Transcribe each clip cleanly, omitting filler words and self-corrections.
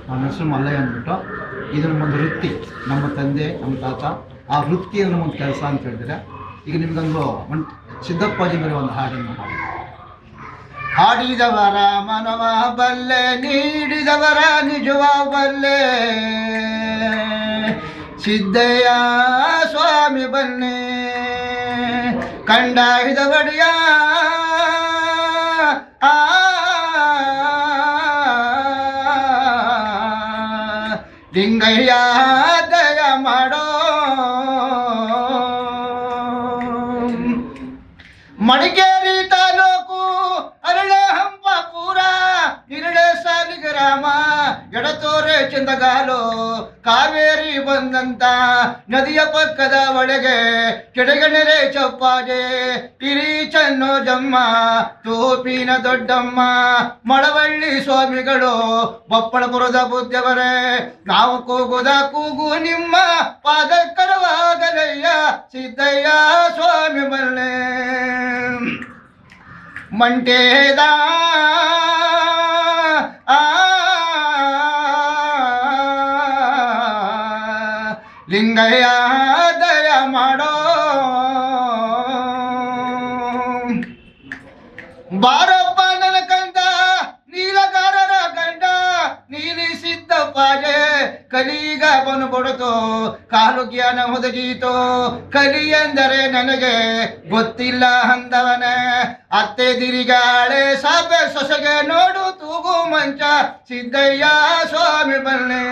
ನನ್ನ ಹೆಸರು ಮಲ್ಲಯ್ಯ ಅಂದ್ಬಿಟ್ಟು. ಇದನ್ನು ಒಂದು ವೃತ್ತಿ, ನಮ್ಮ ತಂದೆ ನಮ್ಮ ತಾತ ಆ ವೃತ್ತಿ ಅನ್ನೋ ಒಂದು ಕೆಲಸ ಅಂತ ಹೇಳಿದ್ರೆ, ಈಗ ನಿಮ್ಗೊಂದು ಸಿದ್ದಪ್ಪಾಜಿ ಮೇಲೆ ಒಂದು ಹಾಡನ್ನು ಹಾಡಿದವರ ಮನವ ಬಲ್ಲೆ, ನೀಡಿದವರ ನಿಜವ ಬಲ್ಲೆ, ಸಿದ್ದಯ್ಯ ಸ್ವಾಮಿ ಬನ್ನಿ ಕಂಡಾಹಿದ ಬಡಿಯ ಲಿಂಗಯ್ಯ ದಯ ಮಾಡೋ. ಮಡಿಕೇರಿ ತಾಲೂಕು ಅರಳೆ ಹಂಪಾಪುರ, ಇರಳೆ ಸಾಲಿಗ ರಾಮ, ಎಡತೋರೆ ಚಂದಗಾಲು, ಕಾವೇರಿ ಬಂದಂತ ನದಿಯ ಪಕ್ಕದ ಒಳಗೆ ಕೆಡಗಣರೆ ಚಪ್ಪಾಜೆ, ಕಿರಿ ಚನ್ನೋಜಮ್ಮ, ತೂಪಿನ ದೊಡ್ಡಮ್ಮ, ಮಳವಳ್ಳಿ ಸ್ವಾಮಿಗಳು, ಬಪ್ಪಳಪುರದ ಬುದ್ಧವರೇ, ನಾವು ಕೂಗುದ ಕೂಗು ನಿಮ್ಮ ಪಾದಕ್ಕರವಾಗಲಯ್ಯ, ಸಿದ್ದಯ್ಯ ಸ್ವಾಮಿ ಬಲ್ಲೆ. ಮಂಟೇದ ಲಿಂಗಯ್ಯ ದಯ ಮಾಡೋ. ಬಾರಪ್ಪ ನನ್ನ ಕಂದ ನೀಲಗಾರರ ಗಂಡ, ನೀಲಿ ಸಿದ್ದಪ್ಪಾಜೆ, ಕಲಿಗ ಬಂದ್ಬಿಡ್ತು ಕಾಲು ಜ್ಞಾನ ಒದಗೀತು, ಕಲಿ ಎಂದರೆ ನನಗೆ ಗೊತ್ತಿಲ್ಲ ಅಂದವನೇ, ಅತ್ತೆ ದಿರಿಗಾಳೆ ಸಾಬೆ ಸೊಸೆಗೆ ನೋಡು ತೂಗು ಮಂಚ, ಸಿದ್ದಯ್ಯ ಸ್ವಾಮಿ ಬನ್ನಿ.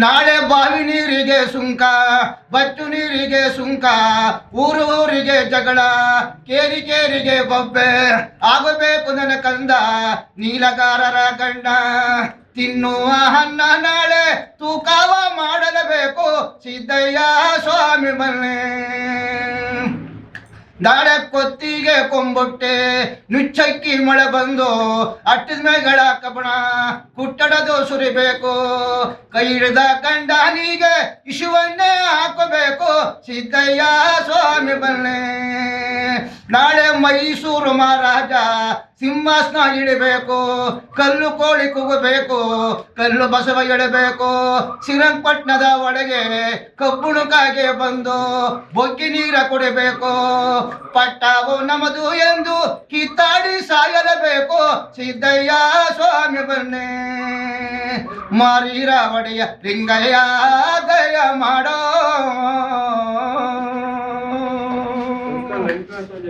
ನಾಳೆ ಬಾವಿ ನೀರಿಗೆ ಸುಂಕ, ಬಚ್ಚು ನೀರಿಗೆ ಸುಂಕ, ಊರು ಊರಿಗೆ ಜಗಳ, ಕೇರಿ ಕೇರಿಗೆ ಬೊಬ್ಬೆ, ಆಗಬೇಕು ನನ್ನ ಕಂದ ನೀಲಗಾರರ ಗಂಡ. ತಿನ್ನುವ ಅನ್ನ ನಾಳೆ ತೂಕವ ಮಾಡಲೇಬೇಕು, ಸಿದ್ದಯ್ಯ ಸ್ವಾಮಿ ಬನ್ನಿ. ನಾಳೆ ಕೊತ್ತಿಗೆ ಕೊಂಬೊಟ್ಟೆ ನುಚ್ಚಕ್ಕಿ ಮಳೆ ಬಂದು ಅಟ್ಟಿದ ಮೇಗಳ ಕಬಣ ಕುಟ್ಟಡದು ಸುರಿಬೇಕು, ಕೈ ಹಿಡಿದ ಗಂಡನಿಗೆ ಇಶುವನ್ನೇ ಹಾಕಬೇಕು, ಸಿದ್ದಯ್ಯ ಸ್ವಾಮಿ ಬನ್ನಿ. ನಾಳೆ ಮೈಸೂರು ಮಹಾರಾಜ ಸಿಂಹಾಸನ ಇಡಬೇಕು, ಕಲ್ಲು ಕೋಳಿ ಕೂಗಬೇಕು, ಕಲ್ಲು ಬಸವ ಇಡಬೇಕು, ಶ್ರೀರಂಗಪಟ್ಟಣದ ಒಳಗೆ ಕಬ್ಬುಣಕಾಗೆ ಬಂದು ಬೊಗ್ಗಿ ನೀರ ಕುಡಿಬೇಕು, ಪಟ್ಟವು ನಮದು ಎಂದು ಕಿತ್ತಾಡಿ ಸಾಯಲೇಬೇಕು, ಸಿದ್ದಯ್ಯ ಸ್ವಾಮಿ ಬನ್ನಿ. ಮಾರೀರ ಒಡೆಯ ಲಿಂಗಯ್ಯ ದಯ ಮಾಡೋ.